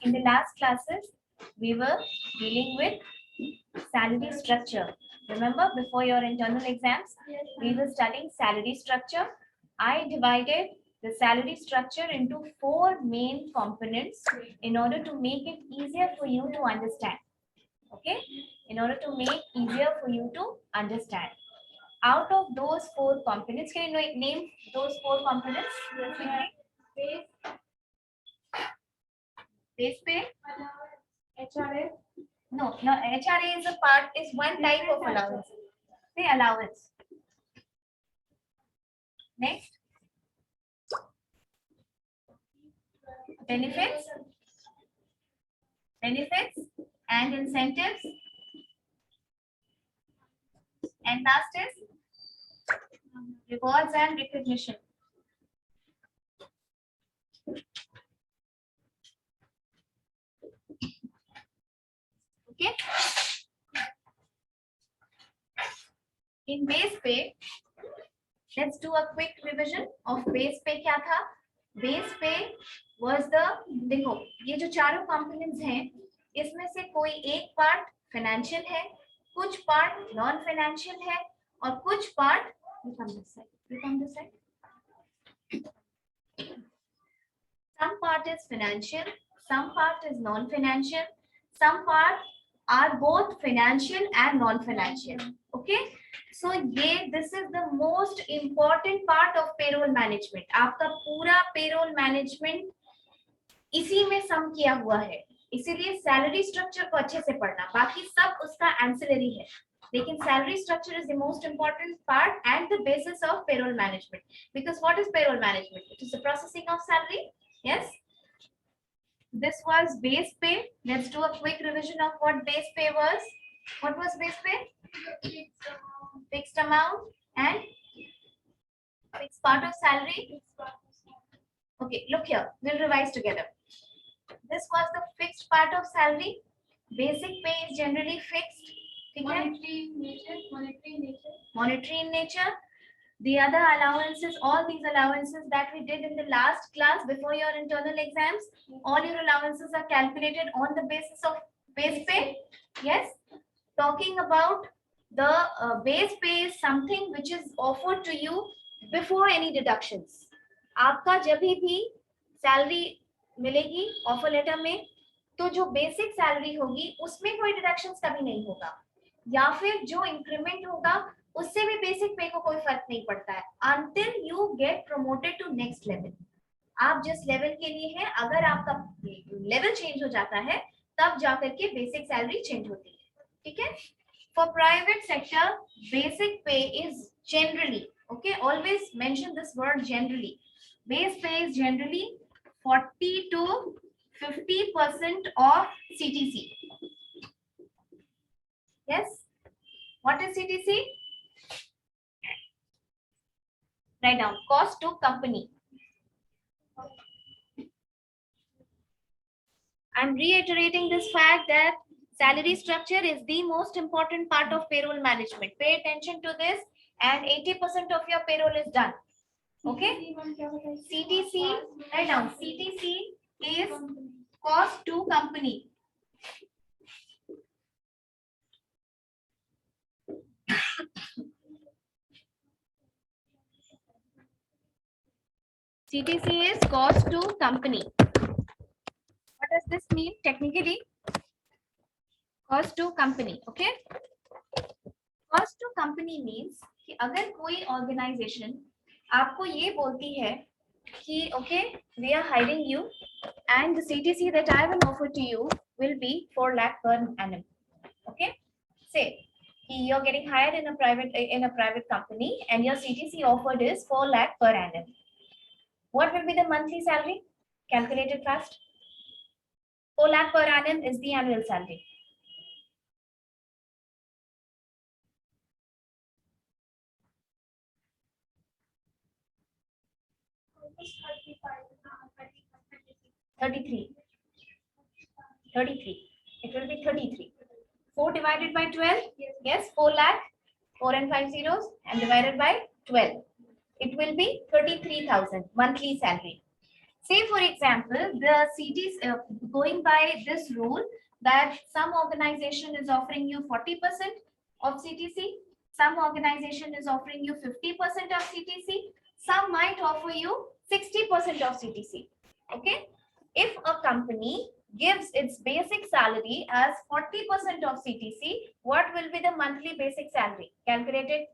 In the last classes, we were dealing with salary structure. Remember, before your internal exams, we were studying salary structure. I divided the salary structure into 4 main components in order to make it easier for you to understand. Okay? In order to make easier for you to understand. Out of those 4 components, can you name those 4 components? Base pay? HRA? No, HRA is a part, is one type of allowance. Say allowance. Next. Benefits. Benefits and incentives. And last is rewards and recognition. Okay. In base pay, let's do a quick revision of base pay. क्या था? Base pay was the, देखो ये जो चारों components हैं, इसमें से कोई एक part financial है, कुछ part non financial है, और कुछ part become this side. Some part is financial, some part is non financial, some part are both financial and non financial. Okay, so this is the most important part of payroll management. आपका पूरा payroll management इसी में सम किया हुआ है, इसीलिए salary structure को अच्छे से पढ़ना, बाकी सब उसका एंसिलरी है, लेकिन salary structure is the most important part and the basis of payroll management. Because what is payroll management? It is the processing of salary. Yes, this was base pay. Let's do a quick revision of what base pay was. What was base pay? Fixed amount and fixed part of salary. Okay, look here, we'll revise together. This was the fixed part of salary. Basic pay is generally fixed. Monetary in nature. The other allowances, all these allowances that we did in the last class before your internal exams, all your allowances are calculated on the basis of base pay. Yes, talking about the base pay is something which is offered to you before any deductions. आपका जब भी salary मिलेगी offer letter में, तो जो basic salary होगी उसमें कोई डिडक्शंस कभी नहीं होगा, या फिर जो इंक्रीमेंट होगा उससे भी बेसिक पे को कोई फर्क नहीं पड़ता है until you get promoted to next level. आप जिस लेवल के लिए हैं, अगर आपका लेवल चेंज हो जाता है तब जाकर के बेसिक सैलरी चेंज होती है. ठीक है. For private sector, basic pay is generally, okay, always mention this word generally. Base pay is generally 40 to 50% of CTC. Yes. What is CTC? Write down. Cost to company. I'm reiterating this fact that salary structure is the most important part of payroll management. Pay attention to this, and 80% of your payroll is done. Okay. CTC, write down. CTC is cost to company. CTC is cost to company. What does this mean technically? Cost to company. Okay. Cost to company means कि अगर कोई organization आपको ये बोलती है कि okay, we are hiring you and the CTC that I will offer to you will be 4 lakh per annum. Okay. Say you're getting hired in a private company and your CTC offered is 4 lakh per annum. What will be the monthly salary? Calculate it fast. 4 lakh per annum is the annual salary. $33. It will be 33. 4 divided by 12. Yes, 4 lakh. 4 and 5 zeros and divided by 12. It will be 33,000 monthly salary. Say for example, the CTs going by this rule that some organization is offering you 40% of CTC, some organization is offering you 50% of CTC, some might offer you 60% of CTC. Okay, if a company gives its basic salary as 40% of CTC, what will be the monthly basic salary? Calculated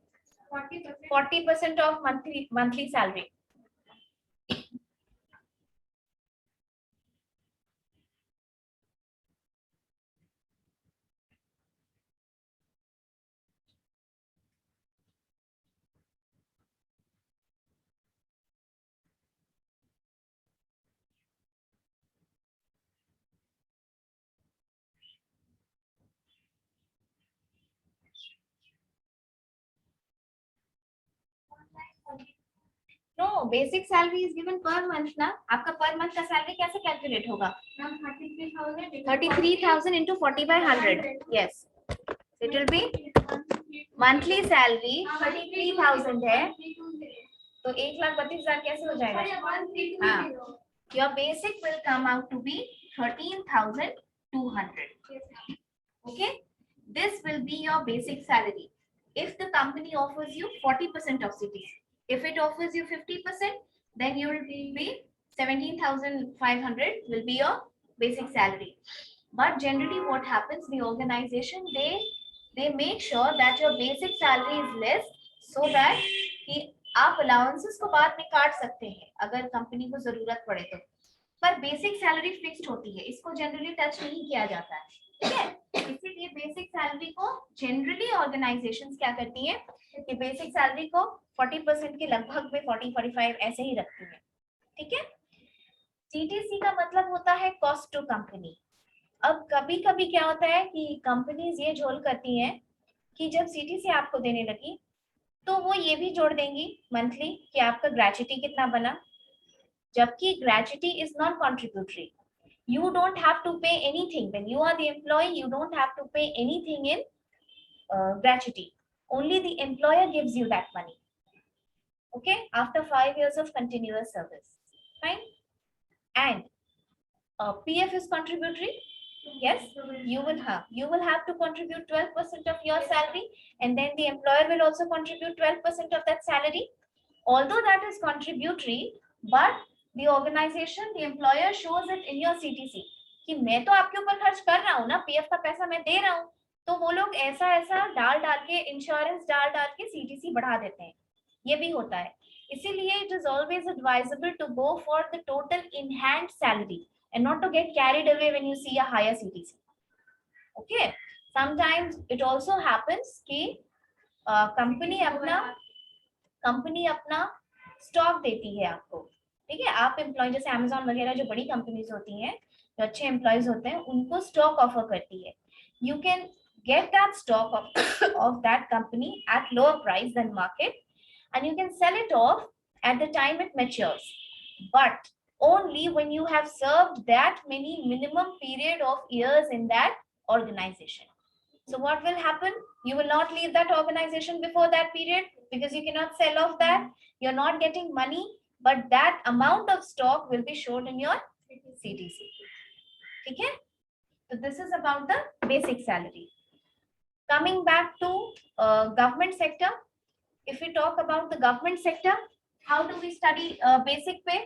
40% of monthly salary. No, basic salary is given per month ना. आपका per month का salary कैसे calculate होगा? 33,000 into 40/100. Yes, it will be monthly salary 33,000 है, तो 1,32,000 कैसे हो जाएगा? हाँ, your basic will come out to be 13,200. Okay, this will be your basic salary if the company offers you 40% of CTC. If it offers you 50%, then you will be 17,500 will be your basic salary. But generally what happens, the organization, they make sure that your basic salary is less so that कि आप allowances को बाद में काट सकते हैं अगर company को जरूरत पड़े तो, पर बेसिक सैलरी फिक्स्ड होती है, इसको जनरली टच नहीं किया जाता है. ठीक है, इसीलिए बेसिक सैलरी को जनरली ऑर्गेनाइजेशंस क्या करती है कि बेसिक सैलरी को 40% के लगभग में 40-45 ऐसे ही रखती है. ठीक है, सीटीसी का मतलब होता है कॉस्ट टू कंपनी. अब कभी कभी क्या होता है कि कंपनीज ये झोल करती हैं कि जब सीटीसी आपको देने लगी तो वो ये भी जोड़ देंगी मंथली कि आपका ग्रेच्युटी कितना बना, जबकि gratuity is non contributory. You don't have to pay anything when you are the employee. You don't have to pay anything in gratuity. Only the employer gives you that money. Okay, after 5 years of continuous service. Fine. And PF is contributory. Yes, you will have to contribute 12% of your salary, and then the employer will also contribute 12% of that salary. Although that is contributory, but the organization, the employer shows it in your CTC कि मैं तो आपके ऊपर खर्च कर रहा हूँ ना, पीएफ का पैसा मैं दे रहा हूँ, तो वो लोग ऐसा ऐसा डाल के इंश्योरेंस डाल के सीटीसी बढ़ा देते हैं. ये भी होता है. इसीलिए it is always advisable to go for the total in hand salary and not to get carried away when you see a higher CTC. Okay, sometimes it also happens कि कंपनी अपना स्टॉक देती है आपको. ठीक है, आप employ जैसे Amazon वगैरह जो बड़ी कंपनीज होती हैं, जो अच्छे एम्प्लॉयज होते हैं, उनको स्टॉक ऑफर करती है. You can get that stock of that company at lower price than market, and you can sell it off at the time it matures, but only when you have served that many minimum period of years in that organization. So what will happen? You will not leave that organization before that period because you cannot sell off that. You're not getting money, but that amount of stock will be shown in your CTC. Okay, so this is about the basic salary. Coming back to government sector, if we talk about the government sector, how do we study basic pay?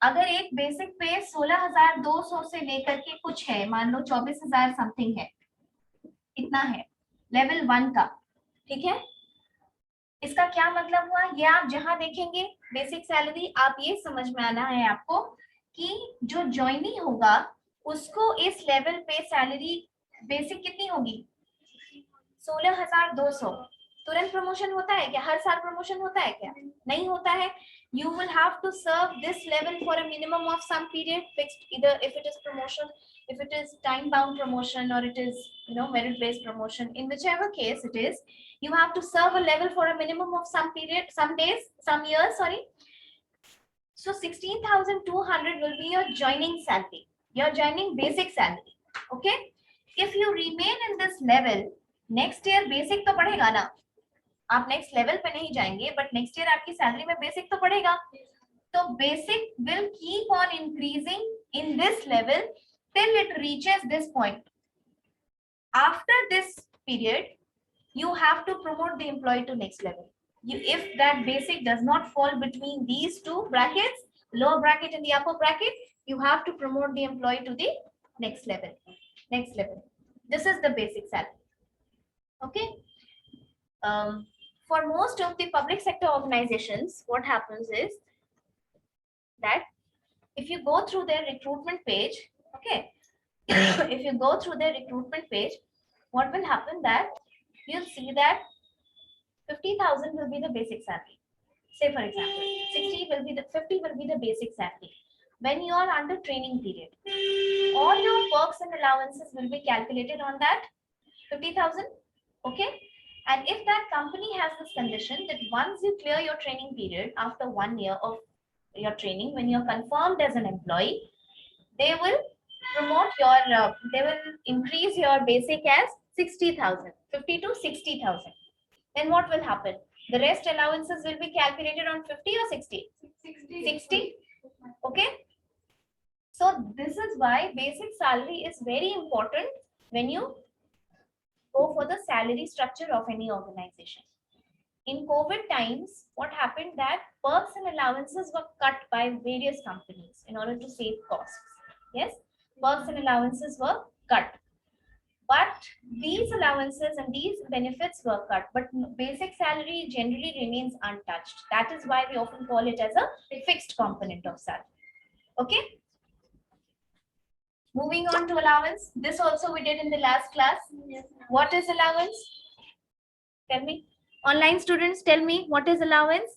अगर एक basic पे 16,200 से लेकर के कुछ है, मान लो 24,000 something है, इतना है लेवल 1 का. ठीक है, इसका क्या मतलब हुआ, ये आप जहां देखेंगे बेसिक सैलरी, आप ये समझ में आना है आपको कि जो ज्वाइनी होगा उसको इस लेवल पे सैलरी बेसिक कितनी होगी? 16,200. तुरंत प्रमोशन होता है क्या? हर साल प्रमोशन होता है क्या? नहीं होता है. You will have to serve this level for a minimum of some period fixed, either if it is promotion, if it is time bound promotion, or it is merit based promotion. In whichever case it is, you have to serve a level for a minimum of some period, some days, some years, sorry. So 16,200 will be your joining salary, your joining basic salary. Okay, if you remain in this level, next year basic तो बढ़ेगा ना, आप next level पे नहीं जाएंगे, but next year आपकी salary में basic तो बढ़ेगा. So basic will keep on increasing in this level till it reaches this point. After this period, you have to promote the employee to next level. If that basic does not fall between these two brackets, lower bracket and the upper bracket, you have to promote the employee to the next level. Next level. This is the basic salary. Okay. For most of the public sector organizations, what happens is that if you go through their recruitment page, okay, if you go through their recruitment page, what will happen that you'll see that 50,000 will be the basic salary. Say for example, 50 will be the basic salary. When you are under training period, all your perks and allowances will be calculated on that 50,000. Okay. And if that company has this condition that once you clear your training period after 1 year of your training, when you're confirmed as an employee, they will they will increase your basic as 60,000, 50 to 60,000. Then what will happen? The rest allowances will be calculated on 50 or 60? 60. Okay. So this is why basic salary is very important when you go for the salary structure of any organization. In COVID times, what happened that perks and allowances were cut by various companies in order to save costs. Yes, perks and allowances were cut. But these allowances and these benefits were cut, but basic salary generally remains untouched. That is why we often call it as a fixed component of salary. Okay. Moving on to allowance. This also we did in the last class. Yes. What is allowance? Tell me. Online students, tell me what is allowance?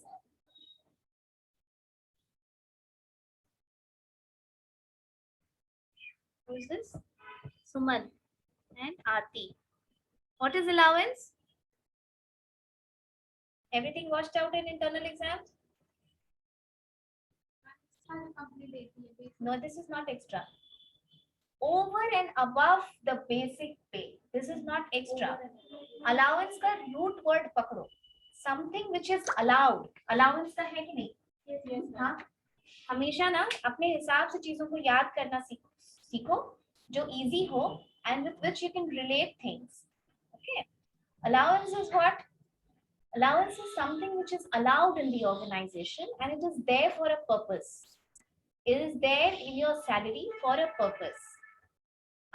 Who is this? Suman and Aarti. What is allowance? Everything washed out in internal exams? No, this is not extra. Over and above the basic pay. This is not extra. Allowance का root word पकड़ो. Something which is allowed. Allowance का है कि नहीं? Yes. हाँ. हमेशा ना अपने हिसाब से चीजों को याद करना सीखो जो easy हो and with which you can relate things. Okay. Allowance is what? Allowance is something which is allowed in the organization and it is there for a purpose. It is there in your salary for a purpose.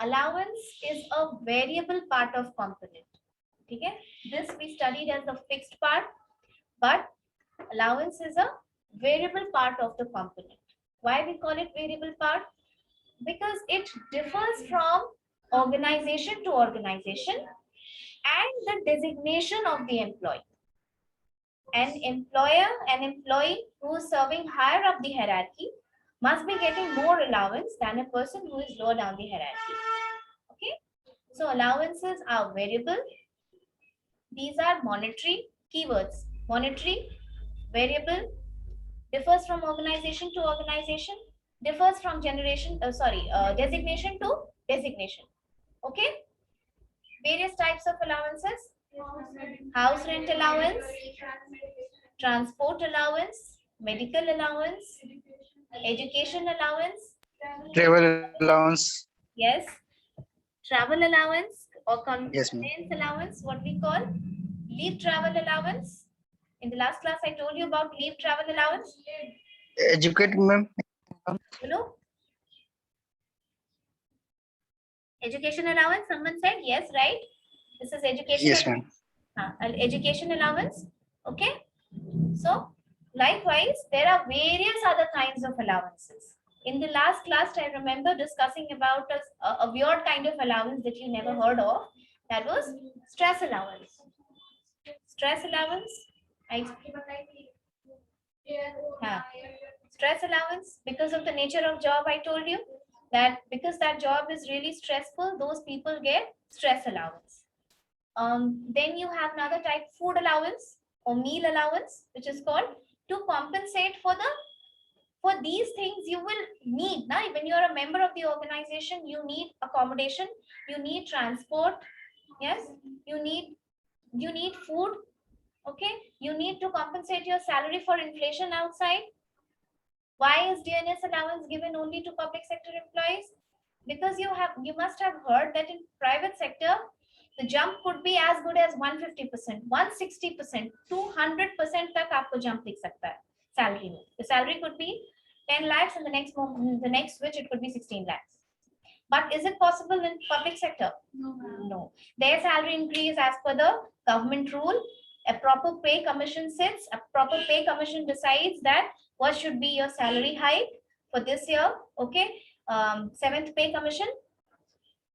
Allowance is a variable part of component. Okay? This we studied as the fixed part, but allowance is a variable part of the component. Why we call it variable part? Because it differs from organization to organization and the designation of the employee. An employee who is serving higher up the hierarchy must be getting more allowance than a person who is lower down the hierarchy. Okay, so allowances are variable. These are monetary keywords. Monetary, variable, differs from organization to organization, differs from designation to designation. Okay, various types of allowances. House rent allowance, transport allowance, medical allowance, education allowance, travel allowance. yes, travel allowance or Yes, conveyance allowance, what we call leave travel allowance. In the last class, I told you about leave travel allowance. Educate, ma'am. Hello? Education allowance, someone said yes, right? This is education. Yes, ma'am. Education allowance. Okay. So, likewise, there are various other kinds of allowances. In the last class, I remember discussing about a weird kind of allowance that you never heard of. That was stress allowance. Stress allowance. Stress allowance, because of the nature of job, I told you that because that job is really stressful, those people get stress allowance. Then you have another type, food allowance or meal allowance, which is called to compensate for these things you will need. Now, when you are a member of the organization, you need accommodation, you need transport, yes, you need food. Okay, you need to compensate your salary for inflation outside. Why is DNS allowance given only to public sector employees? Because you must have heard that in private sector the jump could be as good as 150%, 160%, 200% तक आपको jump दिख सकता है salary में. The salary could be 10 lakhs and the next switch it could be 16 lakhs. But is it possible in public sector? No. Their salary increase as per the government rule. A proper pay commission sits. A proper pay commission decides that what should be your salary hike for this year. Okay. Seventh pay commission.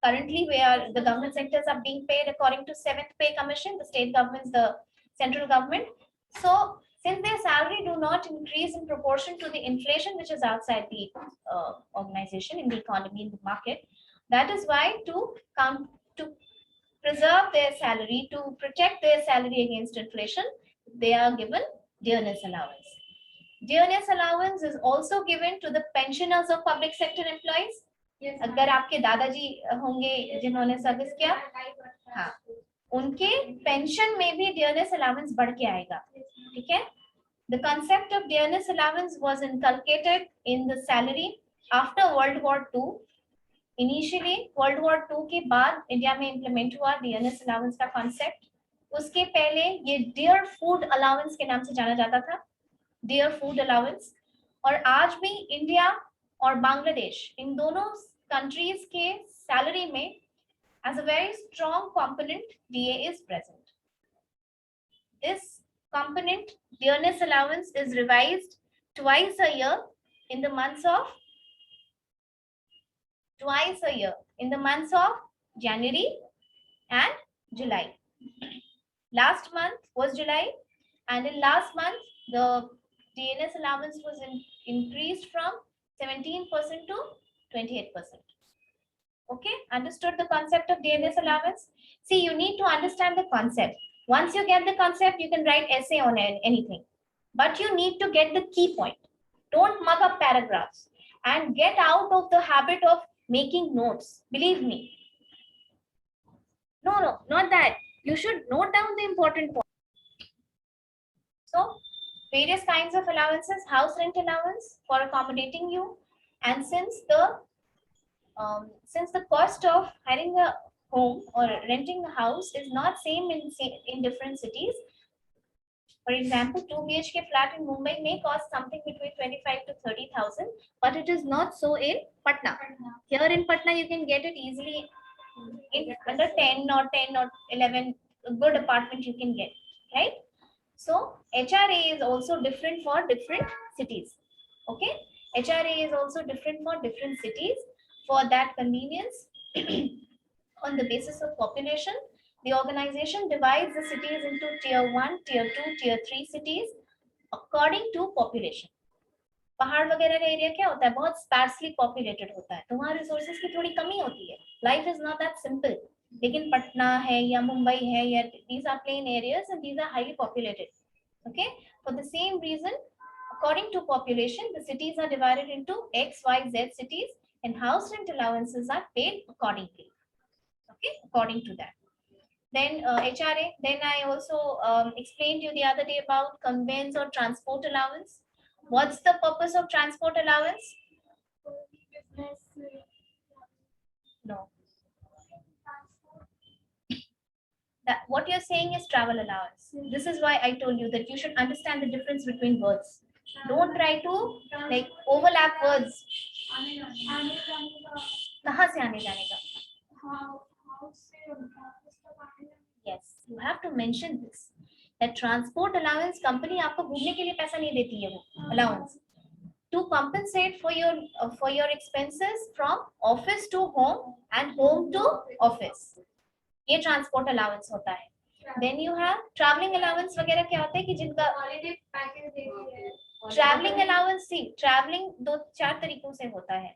Currently, where the government sectors are being paid according to seventh pay commission, the state governments, the central government. So, since their salary do not increase in proportion to the inflation which is outside the organization, in the economy, in the market, that is why to preserve their salary, to protect their salary against inflation, they are given dearness allowance. Dearness allowance is also given to the pensioners of public sector employees. अगर आपके दादाजी होंगे जिन्होंने service किया, हाँ, उनके pension में भी dearness allowance बढ़ के आएगा, ठीक है? The concept of dearness allowance was inculcated in the salary after World War II. Initially, World War II के बाद इंडिया में implement हुआ dearness allowance का concept. उसके पहले ये dear food allowance के नाम से जाना जाता था, dear food allowance. और आज भी इंडिया और बांग्लादेश इन दोनों countries के salary में as a very strong component DA is present. This component dearness allowance is revised twice a year in the months of January and July. Last month was July, and in last month the DNS allowance was increased from 17% to 28%. Okay, understood the concept of DNS allowance? See, you need to understand the concept. Once you get the concept, you can write essay on anything. But you need to get the key point. Don't mug up paragraphs and get out of the habit of making notes. Believe me. No, not that. You should note down the important point. So, various kinds of allowances, house rent allowance for accommodating you. And since the cost of hiring a home or renting a house is not same in different cities. For example, 2 BHK flat in Mumbai may cost something between 25 to 30,000, but it is not so in Patna. Here in Patna, you can get it easily in under 10 or 11, a good apartment you can get, right? So HRA is also different for different cities. Okay, HRA is also different for different cities. For that convenience, on the basis of population, the organization divides the cities into tier 1, tier 2, tier 3 cities according to population. पहाड़ वगैरह का area क्या होता है, बहुत sparsely populated होता है, तो वहाँ resources की थोड़ी कमी होती है. Life is not that simple. लेकिन पटना है या मुंबई है या these are plain areas and these are highly populated. Okay, for the same reason, according to population, the cities are divided into X, Y, Z cities, and house rent allowances are paid accordingly. Okay, according to that. Then HRA. Then I also explained to you the other day about conveyance or transport allowance. What's the purpose of transport allowance? No. What you're saying is travel allowance. This is why I told you that you should understand the difference between words. Don't try to like overlap words. कहाँ से आने जाने का? Yes, you have to mention this. That transport allowance company आपको घूमने के लिए पैसा नहीं देती है वो allowance. To compensate for your expenses from office to home and home to office. ये ट्रांसपोर्ट अलाउंस होता है. Then you have travelling allowance वगैरह क्या होता है कि जिनका हॉलिडे पैकेज देती है. ट्रैवलिंग अलाउंस सी ट्रैवलिंग 2-4 तरीकों से होता है.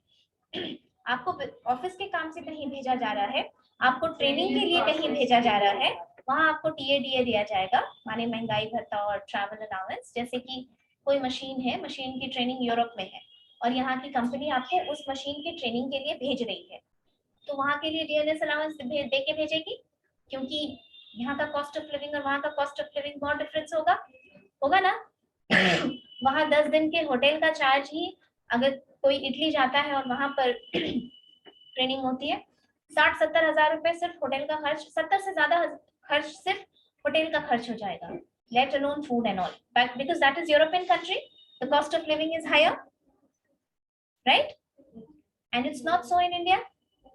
आपको ऑफिस के काम से कहीं भेजा जा रहा है, आपको ट्रेनिंग के लिए कहीं भेजा जा रहा है, वहां आपको टीएडीए दिया जाएगा, माने महंगाई भत्ता और ट्रैवल अलाउंस. जैसे कि कोई मशीन है, मशीन की ट्रेनिंग यूरोप में है और यहाँ की कंपनी आपको उस मशीन की ट्रेनिंग के लिए भेज रही है, तो वहां के लिए डीएनएस अलाउंस दे के भेजेगी, क्योंकि यहाँ का कॉस्ट ऑफ लिविंग और वहां का कॉस्ट ऑफ लिविंग बहुत डिफरेंस होगा ना. वहां 10 दिन के होटल का चार्ज ही, अगर कोई इटली जाता है और वहां पर ट्रेनिंग होती है, 60-70 हजार रुपए सिर्फ होटल का खर्च, 70 से ज्यादा खर्च सिर्फ होटल का खर्च हो जाएगा, let alone food and all, but because that is European country, the cost of living is higher, right, and it's not so in India.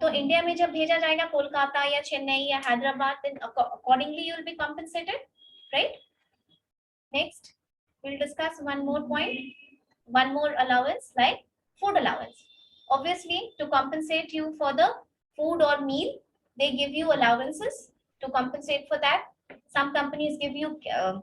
तो इंडिया में जब भेजा जाएगा कोलकाता या चेन्नई या Hyderabad, then accordingly you will be compensated, right? Next, we'll discuss one more point, one more allowance, like food allowance. Obviously, to compensate you for the food or meal, they give you allowances to compensate for that. Some companies give you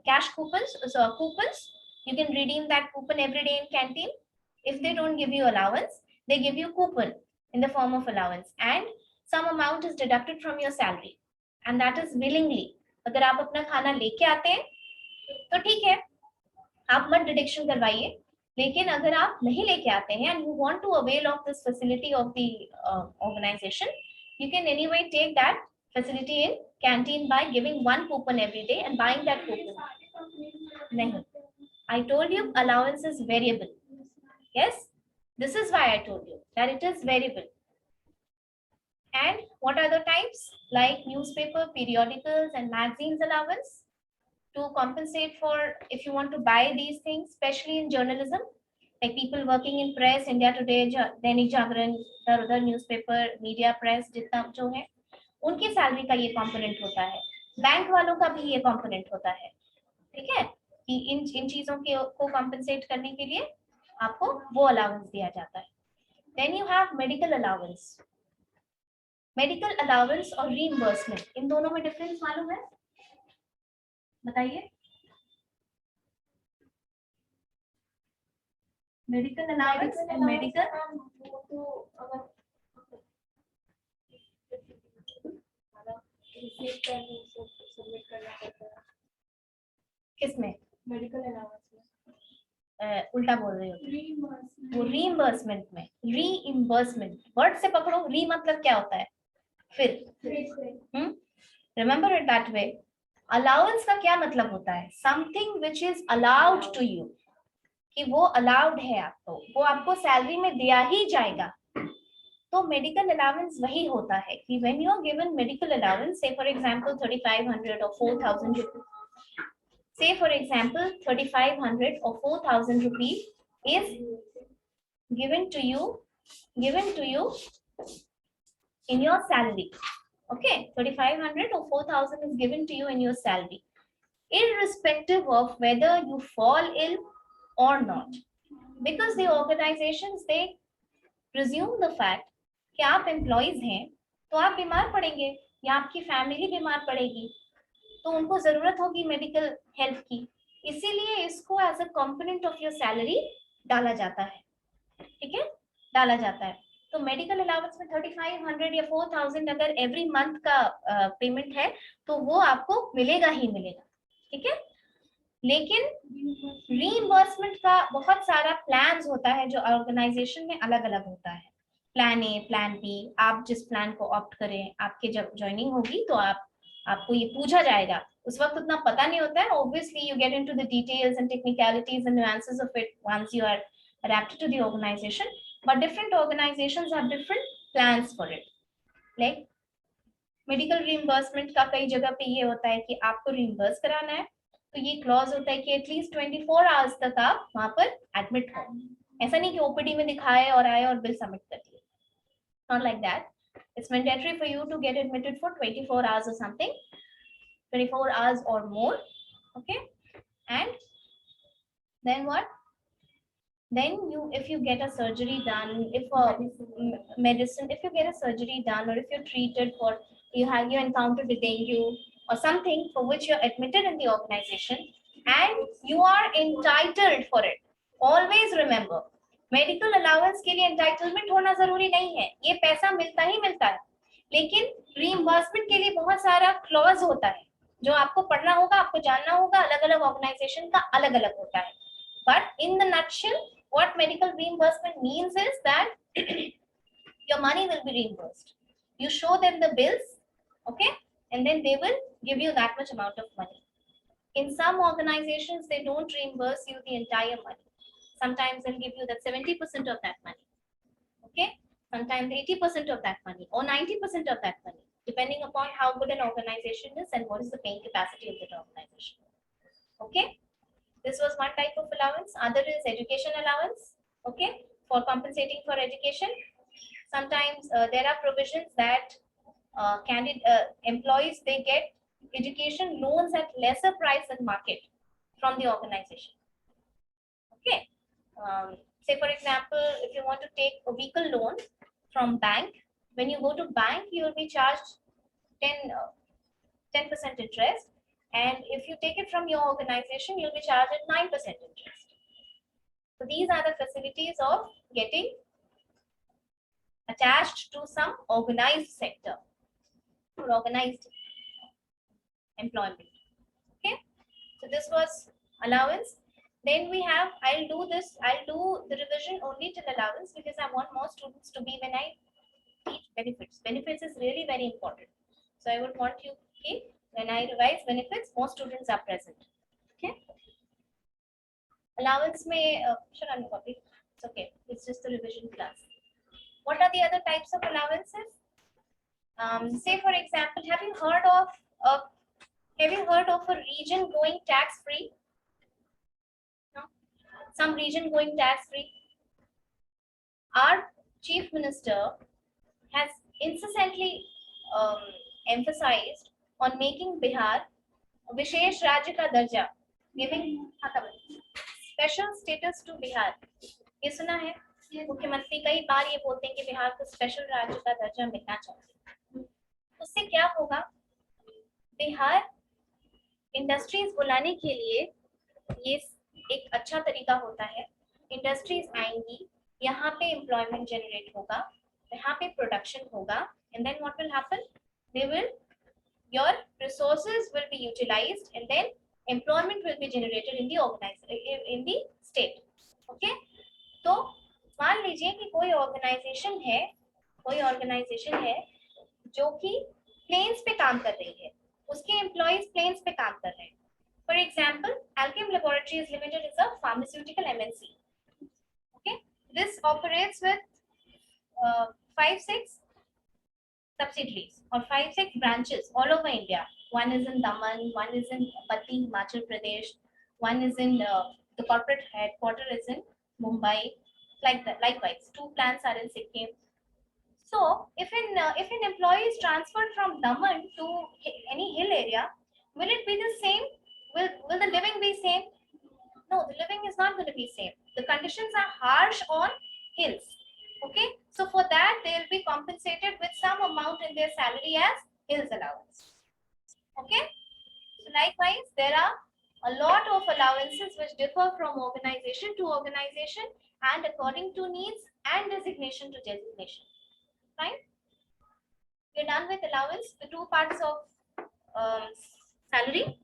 cash coupons, so coupons. You can redeem that coupon every day in canteen. If they don't give you allowance, they give you coupon in the form of allowance, and some amount is deducted from your salary, and that is willingly. अगर आप अपना खाना लेके आते हैं तो ठीक है, आप मत डिडक्शन करवाइए, लेकिन अगर आप नहीं लेके आते हैं and you want to avail of this facility of the organization, you can anyway take that facility in canteen by giving one coupon every day and buying that coupon. नहीं, I told you allowance is variable. Yes, this is why I told you that it is variable. And what are the types? Like newspaper, periodicals and magazines allowance to compensate for if you want to buy these things, especially in journalism, like people working in press, India Today, Dainik Jagran, other newspaper, media press जितना जो है, उनकी salary का ये component होता है, bank वालों का भी ये कंपोनेंट होता है, ठीक है, कि इन चीजों के को कंपनसेट करने के लिए आपको वो अलाउंस दिया जाता है. Then you have medical allowance. Medical allowance और रीइंबर्समेंट, इन दोनों में डिफरेंस मालूम है? बताइए. मेडिकल अलाउंस एंड मेडिकल, किसमें? मेडिकल अलाउंस में. उल्टा बोल रही हो. वो रीइंबर्समेंट में. रीइंबर्समेंट वर्ड से पकड़ो, री मतलब क्या होता है? फिर. Remember it that way. Allowance का क्या मतलब होता है? Something which is allowed to you, कि वो अलाउड है आपको, वो आपको सैलरी में दिया ही जाएगा. तो मेडिकल अलाउंस वही होता है कि when you are given medical allowance, say for example 3500 और 4000 rupees, say for example 3500 or 4000 rupees is given to you in your salary. Okay, 3500 or 4000 is given to you in your salary, irrespective of whether you fall ill or not, because the organizations, they presume the fact कि आप employees हैं तो आप बीमार पड़ेंगे या आपकी family बीमार पड़ेगी, तो उनको जरूरत होगी मेडिकल हेल्प की, इसीलिए इसको as a component of your salary डाला जाता है. ठीक है, डाला जाता है. तो मेडिकल अलाउंस में 3500 या 4000 अगर एवरी मंथ का पेमेंट है तो वो आपको मिलेगा ही मिलेगा. ठीक है, लेकिन रीइंबर्समेंट का बहुत सारा प्लान्स होता है जो ऑर्गेनाइजेशन में अलग अलग होता है. प्लान ए, प्लान बी, आप जिस प्लान को ऑप्ट करें, आपके जब ज्वाइनिंग होगी तो आपको ये पूछा जाएगा. उस वक्त उतना पता नहीं होता है, obviously you get into the details and technicalities and nuances of it once you are adapted to the organization, but different organizations have different plans for it. Like medical reimbursement का कई जगह पे ये होता है कि आपको रीइंबर्स कराना है, तो ये क्लॉज होता है कि एटलीस्ट 24 आवर्स तक आप वहां पर एडमिट हो. ऐसा नहीं कि ओपीडी में दिखाए और आए और बिल सबमिट कर दिए. Not like that. It's mandatory for you to get admitted for 24 hours or something, 24 hours or more. Okay, and then what? Then if you get a surgery done, if medicine, if you get a surgery done, or if you're treated for, you encountered a dengue or something for which you're admitted in the organization and you are entitled for it. Always remember, medical allowance के लिए entitlement होना जरूरी नहीं है, ये पैसा मिलता ही मिलता है, लेकिन रीइंबर्समेंट के लिए बहुत सारा क्लॉज होता है जो आपको पढ़ना होगा, आपको जानना होगा, अलग अलग ऑर्गेनाइजेशन का अलग अलग होता है. But in the nutshell, what medical reimbursement means is that your money will be reimbursed. You show them the bills, okay, and then they will give you that much amount of money. In some organizations, they don't reimburse you the entire money. Sometimes they'll give you that 70% of that money. Okay, sometimes 80% of that money or 90% of that money, depending upon how good an organization is and what is the paying capacity of that organization. Okay, this was one type of allowance. Other is education allowance. Okay, for compensating for education. Sometimes there are provisions that employees, they get education loans at lesser price than market from the organization. Okay, say for example, if you want to take a vehicle loan from bank, when you go to bank, you will be charged 10% interest, and if you take it from your organization, you'll be charged at 9% interest. So these are the facilities of getting attached to some organized sector or organized employment. Okay, so this was allowance. Then we have, I'll do the revision only till allowance because I want more students to be when I teach benefits. Benefits is really very important. So I would want you, okay, when I revise benefits, more students are present. Okay. Allowance may, should I copy? It's okay. It's just a revision class. What are the other types of allowances? Say for example, have you heard of a region going tax free? No? Some region going tax free. Our chief minister has incessantly emphasized on making Bihar Vishesh Rajya ka darja, giving special status to Bihar. ये सुना है मुख्यमंत्री कई बार ये बोलते हैं कि बिहार को स्पेशल राज्य का दर्जा मिलना चाहिए. उससे क्या होगा? बिहार इंडस्ट्रीज बुलाने के लिए ये एक अच्छा तरीका होता है. इंडस्ट्रीज आएंगी, यहाँ पे एम्प्लॉयमेंट जनरेट होगा, यहाँ पे प्रोडक्शन होगा, and then what will happen? Your resources will be utilized, and then employment will be generated in the state. Okay, तो मान लीजिए कि कोई ऑर्गेनाइजेशन है जो कि प्लेन्स पे काम कर रही है, उसके एम्प्लॉइज प्लेन्स पे काम कर रहे हैं. For example, Alchem Laboratories Limited is a pharmaceutical MNC. Okay, this operates with 5-6 subsidiaries or 5-6 branches all over India. One is in Daman, one is in Patti, Himachal Pradesh, one is in the corporate headquarters is in Mumbai. Like that. Likewise, 2 plants are in Sikkim. So, if an employee is transferred from Daman to any hill area, will it be the same? Will the living be same? No, the living is not going to be same. The conditions are harsh on hills. Okay, so for that they will be compensated with some amount in their salary as hills allowance. Okay, so likewise there are a lot of allowances which differ from organization to organization and according to needs and designation to designation. Fine, we're done with allowance, the 2 parts of salary.